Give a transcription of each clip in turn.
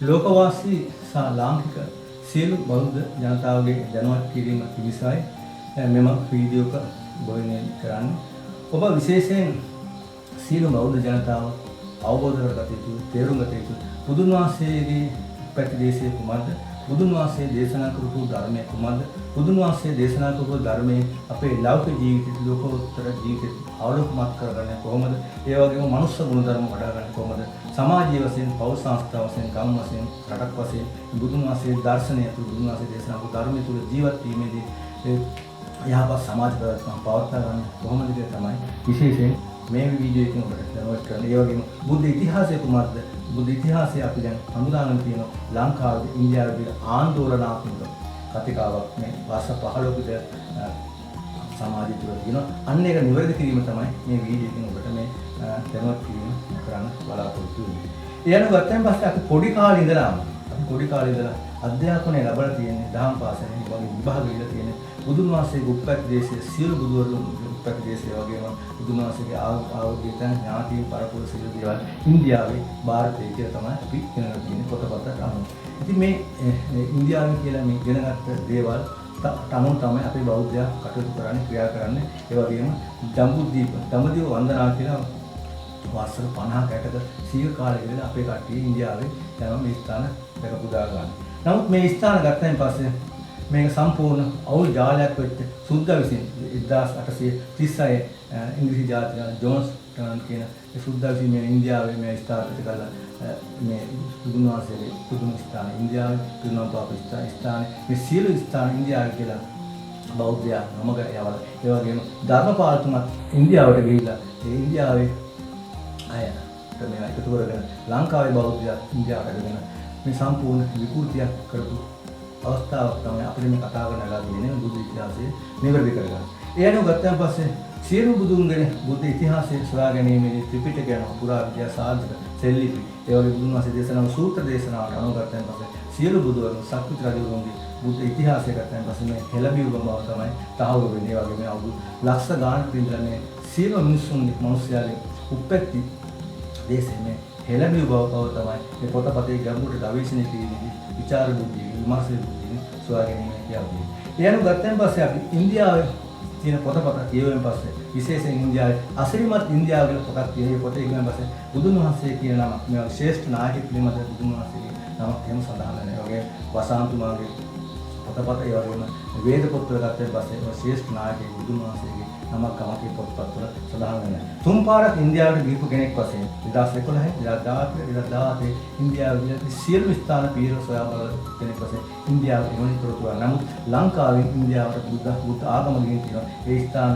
ලෝකවාසී සහ ලාංකික සියලු බෞද්ධ ජනතාවගේ දැනුවත් කිරීම පිණිසයි මෙම වීඩියෝක බොයිනේ කරන්නේ. ඔබ විශේෂයෙන් සියලු බෞද්ධ ජනතාව අවබෝධ කරගත යුතු, තේරුම් ගත යුතු බුදුන් වහන්සේගේ ප්‍රතිදේශය කුමක්ද? බුදුන් වහන්සේ දේශනා කරපු ධර්මය කුමක්ද? බුදුන් වහන්සේ දේශනා කරපු ධර්මයේ අපේ ලෞකික ජීවිතේ, ලෝකෝත්තර ජීවිතේ අවලෝකමත් කරගන්නේ කොහොමද? ඒ වගේම මනුෂ්‍ය ගුණධර්ම වඩ아가න්නේ කොහොමද? සමාජීය වශයෙන්, පෞල් සංස්ථා වශයෙන්, ගම් වශයෙන්, රටක් වශයෙන් බුදුන් වහන්සේ දර්ශනය තුළ, බුදුන් වහන්සේ දේශනා කරපු ධර්මය තුළ ජීවත් වීමේදී යහපත් සමාජ ප්‍රවෘත්ති පවත්වා ගන්න කොහොමද කියලා තමයි විශේෂයෙන් මේ වීඩියෝ එකෙන් ඔබට දැනුවත් කරන්නේ. ඒ වගේම බුද්ධ ඉතිහාසය කුමක්ද? බුද්ධ ඉතිහාසය අපි දැන් හඳුනාගෙන තියෙන ලංකාවේ, ඉන්දියාවේ ආందోලනාත්මක කතිකාවක් මේ වාස 15 කට සමාජය තුළ තියෙනවා. අන්න ඒක නිවැරදි කිරීම තමයි මේ වීඩියෝ එකෙන් ඔබට මේ දැනුවත් කිරීම කරන්න බලාපොරොත්තු වෙන්නේ. ඒ අනුව ගත්තන් පස්සේ අපි පොඩි කාලේ ඉඳලා අධ්‍යාපනය ලැබලා තියෙන්නේ දහම් පාසලේ වගේ විභාග දීලා තියෙන්නේ බුදුන් වහන්සේගේ උප්පත්ති දේශයේ සියලු බුදුවරුන් උප්පත්ති දේශය වගේම බුදුන් වහන්සේගේ ආවෝදිත ඥාතීන් පරපුර සියලු දේවල් ඉන්දියාවේ ಭಾರತයේ කියලා තමයි අපි ඉගෙන ගන්න පොතපතට අනුව. ඉතින් මේ ඉන්දියාවේ කියලා මේ ඉගෙනගත්ත දේවල් තමුන් තමයි අපේ බෞද්ධයා කටයුතු කරන්නේ, ක්‍රියා කරන්නේ. ඒ වගේම ජම්බුද්දීප වන්දනා කියලා වසර 50 60ක සීල කාලේ ඉඳලා අපේ කට්ටිය ඉන්දියාවේ යන මේ ස්ථාන දැක පුදා ගන්න. නමුත් මේ ස්ථාන ගත්තයින් පස්සේ මේක සම්පූර්ණ අවුල් ජාලයක් වෙච්ච සුද්දා විසින් 1836 ඉංග්‍රීසි ජාතික ජෝන්ස් කියන ඒ සුද්දා විසින් මේ ඉන්දියාවේ මේ ස්ථාපිත කළා මේ බුදුන් වහන්සේගේ පුදුම ස්ථාන ඉන්දියාවේ පිරිනමන ස්ථාන මේ සියලු ස්ථාන ඉන්දියාවේ කියලා බෞද්ධයා නමක යවලා ඒ වගේම ධර්මපාලතුමත් ඉන්දියාවට ගිහිල්ලා ඒ ඉන්දියාවේ අය මේ එකතු කරගෙන ලංකාවේ බෞද්ධයා ඉන්දියාවට අරගෙන මේ සම්පූර්ණ විකෘතියක් කරපු අවස්ථාවක් තමයි අපිට මේ කතා කරන්නලා තියෙන්නේ බුදු ඉතිහාසයේ නිවැරදි කරගන්න. ඒ අනුව ගත්තන් පස්සේ සියලු බුදුන්ගේ බුද්ධ ඉතිහාසයේ සොයා ගැනීමේදී ත්‍රිපිටකය යන පුරා විද්‍යා සාධක සෙල්ලිපි ඒ වගේ බුදුන් වහන්සේ දේශනා සූත්‍ර දේශනාවට අනුව ගත්තන් පස්සේ සියලු බුදුවරුන් සක්විති රජවරුන්ගේ බුද්ධ ඉතිහාසය ගත්තන් පස්සේ මේ හෙළබිව්ව බව තමයි තහවුරු වෙන්නේ. ඒ වගේ මේ අවුරුදු ලක්ෂ ගානක් ඉඳලා මේ සියලු මිනිස්සුන්ගේ මනුස්සයාගේ උප්පත්ති දේශයේ මේ හෙළබිව් බව තමයි මේ පොතපතේ ගැඹුරට ගවේෂණය කිරීමේදී විචාර බුද්ධිය, විමර්ශන බුද්ධිය සොයා ගැනීම කියන්නේ. ඒ අනුව ගත්තන් පස්සේ අපි ඉන්දියාවේ තියෙන පොතපත කියවෙන් පස්සේ විශේෂයෙන් ඉන්දියාවේ අසිරිමත් ඉන්දියාව කියලා පොතක් තියෙන. මේ පොතේ කියවෙන් පස්සේ බුදුන් වහන්සේ කියන නම මේ ශ්‍රේෂ්ඨ නායක පිළිමද බුදුන් වහන්සේගේ නමක් එහෙම සඳහන් වෙනවා. ඒ වගේ වසාන්තුමාගේ පොතපත ඒ වගේම වේද පොත්වල ගත්තන් පස්සේ මේ ශ්‍රේෂ්ඨ නායක බුදුන් වහන්සේගේ නමක් ගමකේ පොත්පත්වල සඳහන් වෙනවා. තුන් පාරක් ඉන්දියාවට ගිහපු කෙනෙක් වශයෙන් 2011 2017 ඉන්දියාවේ සියලු ස්ථාන පීර සොයා බලන කෙනෙක් වශයෙන් ඉන්දියාවේ එවැනි තොරතුරු. නමුත් ලංකාවේ ඉන්දියාවට බුද්ධ ආගම ගෙන් තියෙනවා. ඒ ස්ථාන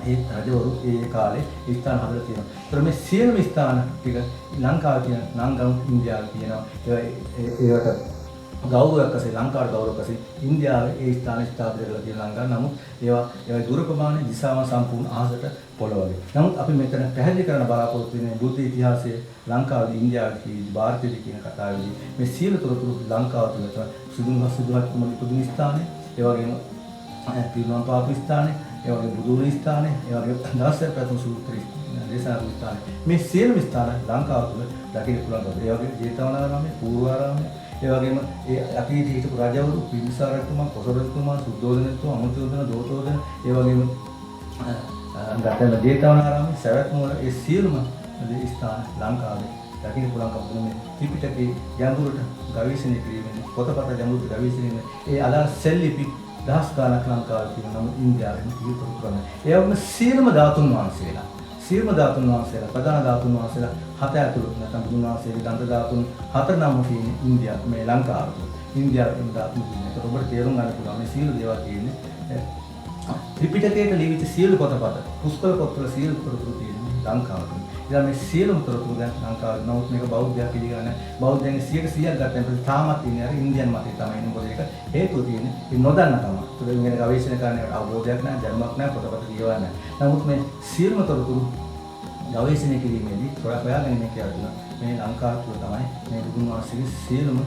ඒ රජවරු ඒ කාලේ ස්ථාන හදලා තියෙනවා. ඒතර මේ සියලු ස්ථාන ටික ලංකාවේ තියෙන නංගම් ඉන්දියාවේ තියෙනවා. ඒවට ගෞරවයක් වශයෙන් ලංකාවට ගෞරවයක් වශයෙන් ඉන්දියාවේ ඒ ස්ථාන ස්ථාපිත කරලා තියෙන ලංකාව. නමුත් ඒවා දුර ප්‍රමාණය දිශාව සම්පූර්ණ අහසට පොළවගේ. නමුත් අපි මෙතන පැහැදිලි කරන්න බලාපොරොත්තු වෙන්නේ බුද්ධ ඉතිහාසයේ ලංකාවේ, ඉන්දියාවේ, ಭಾರತයේ කියන කතාවේදී මේ සියලු තොරතුරු ලංකාව තුළ සිදුහත් කුමන පුදුම ස්ථානය, ඒ වගේම පිරිනමන පාපු ස්ථානය, ඒ වගේ බුදුන් ස්ථානය, ඒ වගේ දාසය ප්‍රථම සූත්‍ර දේශනා ස්ථානය, මේ සියලු ස්ථාන ලංකාව තුළ දකින්න පුළුවන්. ඒ වගේ ජේතවනාරාමයේ, පූර්වාරාමයේ, ඒ වගේම ඒ අතීතයේ හිටපු රජවරු බිම්බිසාර රජතුමා, කොසල් රජතුමා, සුද්ධෝදන රජතුමා, අමතෝදන, දෝතෝදන, ඒ වගේම ගතන ජේතවනාරාමයේ, සවැත් නුවර ඒ සියලුම ස්ථාන ලංකාවේ දකින්න පුළුවන් කපුන මේ ත්‍රිපිටකයේ ගැඹුරට ගවේෂණය කිරීමෙන් පොතපත ගැඹුරට ගවේෂණය ඒ අදාළ සෙල්ලිපි දහස් ගණනක් ලංකාවේ තියෙන නමුත් ඉන්දියාවේ ඉතිරි කරන්නේ. ඒ වගේම සියලුම ධාතුන් වහන්සේලා ප්‍රධාන ධාතුන් වහන්සේලා හත ඇතුළු නැත්නම් බුදුන් වහන්සේගේ දන්ත ධාතුන් හතර නම් තියෙන ඉන්දියාව මේ ලංකාව තුළ. ඉන්දියාවේ ධාතුන් තියෙනවා. ඒක ඔබට තේරුම් ගන්න පුළුවන් මේ සියලු දේවල් තියෙන්නේ ත්‍රිපිටකයට ලියවිච්ච සියලු පොතපත, පුස්තක පොත්වල සියලු තොරතුරු තියෙන්නේ ලංකාව තුළ. ඉතින් මේ සියලුම තොරතුරු දැන් ලංකාවේ නමුත් මේක බෞද්ධයා පිළිගන්නේ නැහැ. බෞද්ධයන්ගේ 100% ගත්තම පස්සේ තාමත් ඉන්නේ අර ඉන්දියන් මතය තමයි. මොකද ඒක හේතුව තියෙන්නේ මේ නොදන්න තමයි. ඒක ඉගෙන ගවේෂණය කරන්න අවබෝධයක් නැහැ, දැනුමක් නැහැ, පොතපත කියවන්නේ නැහැ. නමුත් මේ සියලුම තොරතුරු ගවේෂණය කිරීමේදී හොයාගෙන කියනවා මේ ලංකාව තුළ තමයි මේ බුදුන් වහන්සේගේ සියලුම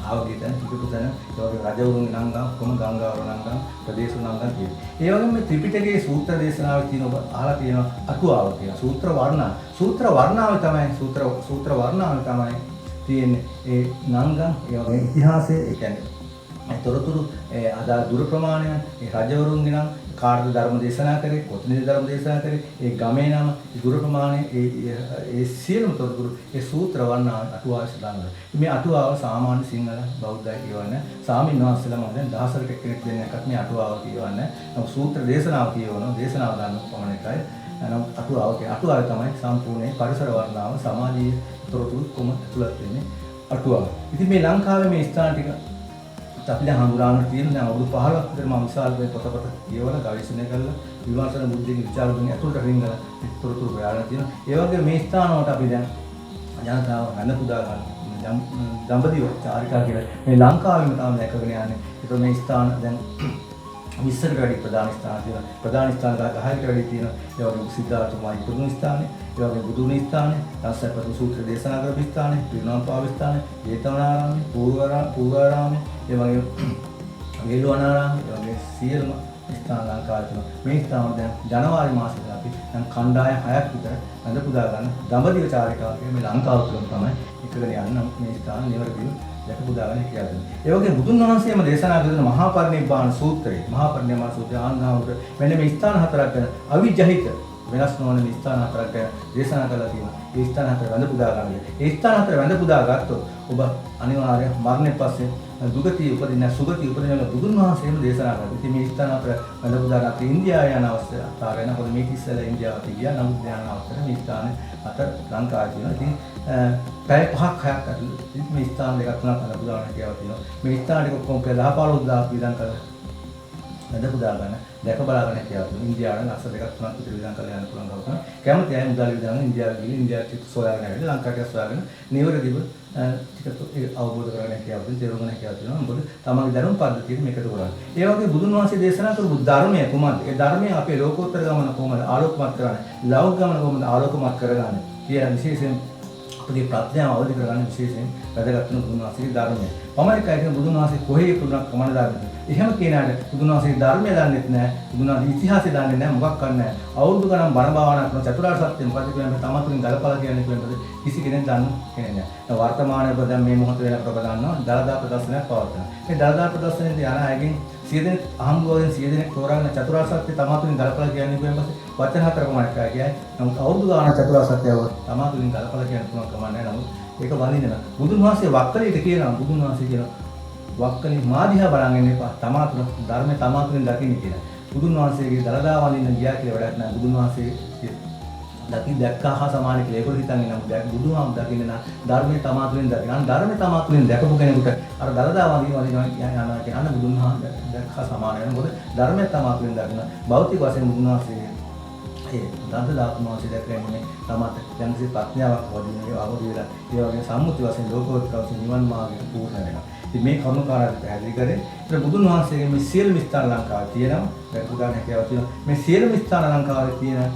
ආවගිතන ත්‍රිපිටකයන් ඒ වගේ රජවරුන් නංගම් කොම ගංගාවර නංගම් ප්‍රදේශ නංගම් තියෙනවා. ඒ වගේම මේ ත්‍රිපිටකයේ සූත්‍ර දේශනාවේ තියෙන ඔබ අහලා තියෙනවා අටුවාව තියෙනවා. සූත්‍ර වර්ණාව තමයි තියෙන්නේ ඒ නංගම් ඒ වගේ ඉතිහාසයේ ඒ කියන්නේ තොරතුරු අදාළ දුර ප්‍රමාණයන් ඒ රජවරුන්ගේ නම් කාර්ය ධර්ම දේශනා කරේ කොතනද ධර්ම දේශනා කරේ ඒ ගමේ නම දුර ප්‍රමාණය ඒ සියලුම තොරතුරු ඒ සූත්‍ර වර්ණ අටුවාවේ සඳහන් වෙනවා. මේ අටුවාව සාමාන්‍ය සිංහල බෞද්ධය කියවන්නේ සාමින් වහන්සේලා මම දැන් 10කට කෙනෙක් දෙන්න එකක් මේ අටුවාව කියවන්නේ. නමුත් සූත්‍ර දේශනාව කියවනවා. දේශනාව ගන්න පමණයි. නමුත් අටුවාවේ තමයි සම්පූර්ණ පරිසර වර්ණාව සමාජීය තොරතුරු කොම ඇතුළත් වෙන්නේ අටුවාව. ඉතින් මේ ලංකාවේ මේ ස්ථාන ටික අපි දැන් හඳුනාගෙන තියෙන දැන් අවුරුදු 15ක් විතර මම විශාල මේ පොතපත කියවලා ගවේෂණය කරලා විමර්ශන බුද්ධික විචාර දුන්නේ අතුලට රිංගලා තොරතුරු හොයාගෙන තියෙනවා. ඒ වගේ මේ ස්ථාන වලට අපි දැන් ජනතාව හඳ පුදා ගන්න දඹදිව චාරිකා කියලා මේ ලංකාවෙම තමයි දැකගෙන යන්නේ. ඒතකොට මේ ස්ථාන දැන් 20කට වැඩි ප්‍රධාන ස්ථාන තියෙනවා. ප්‍රධාන ස්ථාන 10කට වැඩි තියෙනවා. ඒ වගේ සිද්ධාර්ථමයි පුදුම ස්ථානේ, ඒ වගේ බුදුන් ස්ථානේ, රසපතු සූත්‍ර දේශනා කරපු ස්ථානේ, පිරිනමන පාව ස්ථානේ, ජේතවනාරාමේ, පූර්වාරාමේ, ඒ වගේ වේළුවනාරාමේ, ඒ වගේ සියලුම ස්ථාන ලංකාවේ තියෙනවා. මේ ස්ථාන දැන් ජනවාරි මාසෙදී අපි දැන් කණ්ඩායම් 6ක් විතර හඳ පුදා ගන්න දඹදිව චාරිකාව කියන මේ ලංකාව තුළම තමයි එකගෙන යන්න මේ ස්ථාන නිවැරදිව දැක පුදාගෙන කියලා දෙනවා. ඒ වගේ බුදුන් වහන්සේම දේශනා කරන මහා පරිනිබ්බාන සූත්‍රය, මහා පරිනිබ්බාන සූත්‍රය ආන්නාවට මෙන්න මේ ස්ථාන හතරක් ගැන අවිජහිත වෙනස් නොවන මේ ස්ථාන හතරක් ගැන දේශනා කරලා තියෙනවා. ඒ ස්ථාන හතර වැඳ පුදා ගන්න. ඒ ස්ථාන හතර වැඳ පුදා ගත්තොත් ඔබ අනිවාර්යයෙන් මරණයෙන් පස්සේ දුගතිය උපදින සුගතිය උපදින බුදුන් වහන්සේම දේශනා කරා. ඉතින් මේ ස්ථාන හතර වැඳ පුදා ගන්න ඉන්දියාව යන අවස්ථාව වෙනකොට මේක ඉස්සෙල්ලා ඉන්දියාවට ගියා. නමුත් දැන් අවස්ථාවේ මේ ස්ථාන හතර ලංකාවේ තියෙනවා. ඉතින් පැය 5ක් 6ක් ඇතුළත මේ ස්ථාන දෙකක් තුනක් අද පුදාගෙන කියලා තියෙනවා. මේ ස්ථාන ටික ඔක්කොම 10-15000 විදන් කරලා වැඳ පුදා ගන්න දැක බලාගෙන කියලා තියෙනවා. ඉන්දියාවෙන් අස්ස දෙකක් තුනක් විතර විදන් කරලා යන්න පුළුවන් කවුරුත්. කැමති අය මුදල් විදන් ඉන්දියාවට ගිහින් ඉන්දියාවට සොයාගෙන ආවිල්ලා ලංකාවට සොයාගෙන නිවැරදිව ටික අවබෝධ කරගන්න කියලා තේරුම් ගන්න කියලා තියෙනවා. මොකද තමන්ගේ ධර්ම පද්ධතිය මේකට කරන්නේ. ඒ වගේ බුදුන් වහන්සේ දේශනා කරපු ධර්මය කොහොමද? ඒ ධර්මය අපේ ලෝකෝත්තර ගමන කොහොමද ආලෝකමත් කරන්නේ? ලෞකික ගමන කොහොමද ආලෝකමත් කරගන්නේ? කියන විශේෂයෙන් අපේ ප්‍රඥාව අවදි කරගන්න විශේෂයෙන් වැදගත් වෙන බුදුන් වහන්සේගේ ධර්මය. පමණයි කියන බුදුන් වහන්සේ කොහේ පුදුනක් කමන ධර්මද? එහෙම කියනාට බුදුන් වහන්සේගේ ධර්මය දන්නෙත් නැහැ. බුදුන් වහන්සේ ඉතිහාසය දන්නේ නැහැ. මොකක් කරන්නේ නැහැ. අවුරුදු ගණන් බණ භාවනා කරන චතුරාර්ය සත්‍ය මොකද කියන්නේ තමතුලින් ගලපලා කියන්නේ කියන්නේ කිසි කෙනෙක් දන්නේ නැහැ. දැන් වර්තමානයේ දැන් මේ මොහොත වෙනකොට ඔබ දන්නවා දලදා ප්‍රදර්ශනයක් පවත්වනවා. මේ දලදා ප්‍රදර්ශනයේදී යන අයගෙන් 100 දෙනෙක් අහම්බුවෙන් 100 දෙනෙක් තෝරාගෙන චතුරාර්ය සත්‍ය තමතුලින් ගලපලා කියන්නේ කියන්නේ වචන හතරකම එකයි කියන්නේ. නමුත් අවුරුදු ගානක් චතුරාර්ය සත්‍යව තමතුලින් ගලපලා කියන්න පුළුවන් කම නැහැ. නමුත් ඒක වඳිනවා. බුදුන් වහන්සේ වක්කලීට කියනවා බුදුන් වහන්සේ කියනවා වක්කලී මාදිහා බලන් ඉන්න එපා. තමාතුල ධර්මයේ තමාතුලින් දකින්න කියලා. බුදුන් වහන්සේගේ දලදා වඳින්න ගියා කියලා වැඩක් නැහැ. බුදුන් වහන්සේ දැක්කා සමාන කියලා ඒගොල්ලෝ හිතන් ඉන්නවා. බුදුහාම දකින්න නම් ධර්මයේ තමාතුලින් දකින්න. අන්න ධර්මයේ තමාතුලින් දැකපු කෙනෙකුට අර දලදා වඳිනවා යනවා කියන බුදුන් වහන්සේ දැක්කා සමාන වෙන. මොකද ධර්මයේ තමාතුලින් දකින්න. භෞතික වශයෙන් බුදුන් වහන්සේ ඒ දන්තදාත්මාවසේ දැක්කන්නේ තමත දැන්සේ ප්‍රඥාවක් වදිනේ අවදි වෙලා ඒ වගේ සම්මුති වශයෙන් ලෝකෝත්තර නිවන් මාර්ගයට පූර්ණ වෙනවා. ඉතින් මේ කරුණාකාරයට පැහැදිලි කරේ ඉතින් බුදුන් වහන්සේගේ මේ සියලුම ස්ථාන ලංකාවේ තියෙනවා. ඒක උදාහරණයක් කියලා තියෙනවා. මේ සියලුම ස්ථාන ලංකාවේ තියෙන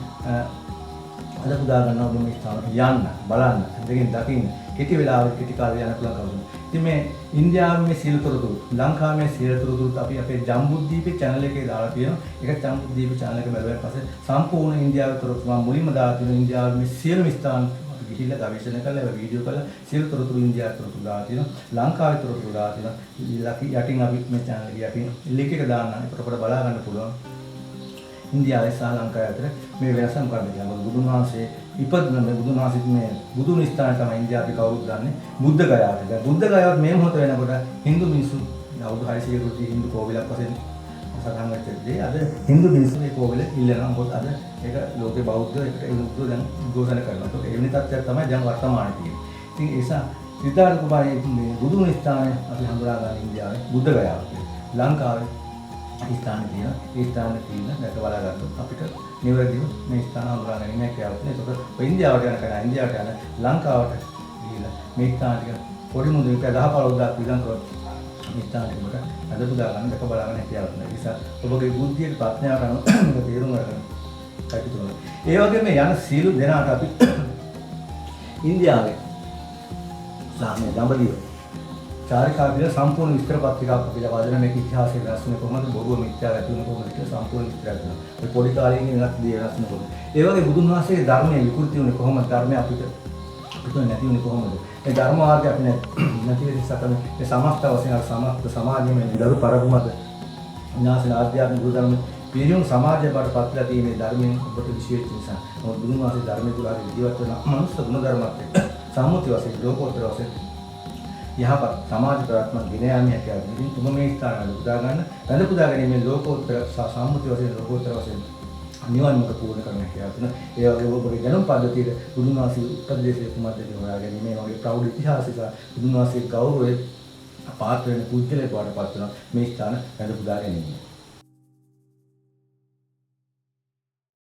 අද පුදා ගන්නවා මේ ස්ථානට යන්න බලන්න දෙකින් දකින්න කෙටි වෙලාවක කෙටි කාලේ යන පුළුවන් කවුරුද. ඉතින් මේ ඉන්දියාවේ මේ සීලතොරතුරු ලංකාවේ මේ සීලතොරතුරුත් අපි අපේ ජම්බුද්දීපේ channel එකේ දාලා තියෙනවා. ඒක ජම්බුද්දීපේ channel එක බැලුවාට පස්සේ සම්පූර්ණ ඉන්දියාවේ තොරතුරු මම මුලින්ම දාලා තියෙන ඉන්දියාවේ මේ සියලුම ස්ථාන අපි ගිහිල්ලා ගවේෂණය කරලා ඒක වීඩියෝ කරලා සීලතොරතුරු ඉන්දියාවේ තොරතුරු දාලා තියෙනවා. ලංකාවේ තොරතුරු දාලා තියෙනවා. යටින් අපි මේ channel එකේ යටින් link එක දාන්න. ඒකට අපිට බලා ගන්න පුළුවන්. ඉන්දියාවේ සහ ලංකාවේ අතර මේ වෙනස මොකක්ද කියලා. බුදුන් වහන්සේ ඉපදුන මේ බුදුන් වහන්සේ මේ බුදුන් ස්ථාන තමයි ඉන්දියාවේ කවුරුත් දන්නේ බුද්ධ ගයාවට. දැන් බුද්ධ ගයාවත් මේ මොහොත වෙනකොට Hindu මිනිස්සු අවුරුදු 600 කට Hindu කෝවිලක් වශයෙන් සටහන් වෙච්චදී අද Hindu මිනිස්සු මේ කෝවිල ඉල්ලනවා. මොකද අද ඒක ලෝකේ බෞද්ධ එකට විරුද්ධව දැන් ഘോഷණය කරනවා. ඒක එවැනි තත්ත්වයක් තමයි දැන් වර්තමානයේ තියෙන්නේ. ඉතින් ඒ නිසා සිතාර්ථ කුමාරයේ මේ බුදුන් ස්ථානය අපි හඳුනා ගන්න ඉන්දියාවේ බුද්ධ ගයාව. ලංකාවේ ස්ථාන තියෙනවා. ඒ ස්ථාන තියෙන දැක බලා ගත්තොත් අපිට නිවැරදිව මේ ස්ථාන හඳුනා ගැනීම හැකියාවක් තියෙනවා. ඒකට ඉන්දියාවට යන කෙනා ඉන්දියාවට යන ලංකාවට ගිහිල්ලා මේ ස්ථාන ටික පොඩි මුදල් 10-15000ක් විදන් කරොත් මේ ස්ථාන ටිකට අද පුදා ගන්න දැක බලා ගන්න හැකියාවක් නැහැ. ඒ නිසා ඔබගේ බුද්ධියට ප්‍රඥාවට අනුව මේක තේරුම් ගන්න කටයුතු කරනවා. ඒ වගේම යන සීල දෙනාට අපි ඉන්දියාවේ සාමයේ දඹදිව චාරිකා විදිහට සම්පූර්ණ විස්තර පත්‍රිකාවක් අපිට වදන මේක ඉතිහාසයේ රැස්වෙන්නේ කොහොමද බොරුව මිත්‍යා රැතුන කොහොමද කියලා සම්පූර්ණ විස්තරයක් දෙනවා. ඒ පොඩි කාලේ ඉන්න වෙනස් දේ රැස්වෙන කොහොමද. ඒ වගේ බුදුන් වහන්සේගේ ධර්මයේ විකෘති වුණේ කොහොමද ධර්මය අපිට නැති වුණේ කොහොමද. මේ ධර්ම මාර්ගය අපි නැති නිසා තමයි මේ සමස්ත වශයෙන් අර සමස්ත සමාජයේ මේ දරු පරපුමද විනාශන ආධ්‍යාත්මික ධර්ම පිරියුම් සමාජය බවට පත්ලා තියෙන ධර්මයෙන් ඔබට විශේෂ නිසා මොකද බුදුන් වහන්සේ ධර්මයේ තුල හරි ජීවත් වෙන මනුස්ස ගුණ ධර්මات එක්ක සම්මුති වශයෙන් ලෝකෝත්තර වශයෙන් යහපත් සමාජ ප්‍රාත්මක ගෙන යාමේ හැකියාව. ඉතින් තුම මේ ස්ථානවල උදා ගන්න වැඳ පුදා ගැනීමෙන් ලෝකෝත්තර සම්මුති වශයෙන් ලෝකෝත්තර වශයෙන් නිවන් මාර්ග පූර්ණ කරන්න හැකියාව තියෙනවා. ඒ වගේ ඔබගේ දැනුම් පද්ධතියේ බුදුන් වහන්සේ උපදේශයේ කුමද්ද හොයා ගැනීම මේ වගේ ප්‍රෞಢ ඉතිහාසික බුදුන් වහන්සේ ගෞරවයේ පාත්‍ර වෙන පුද්ගලයෙක් වඩපත් වෙනවා මේ ස්ථාන වැඳ පුදා ගැනීම.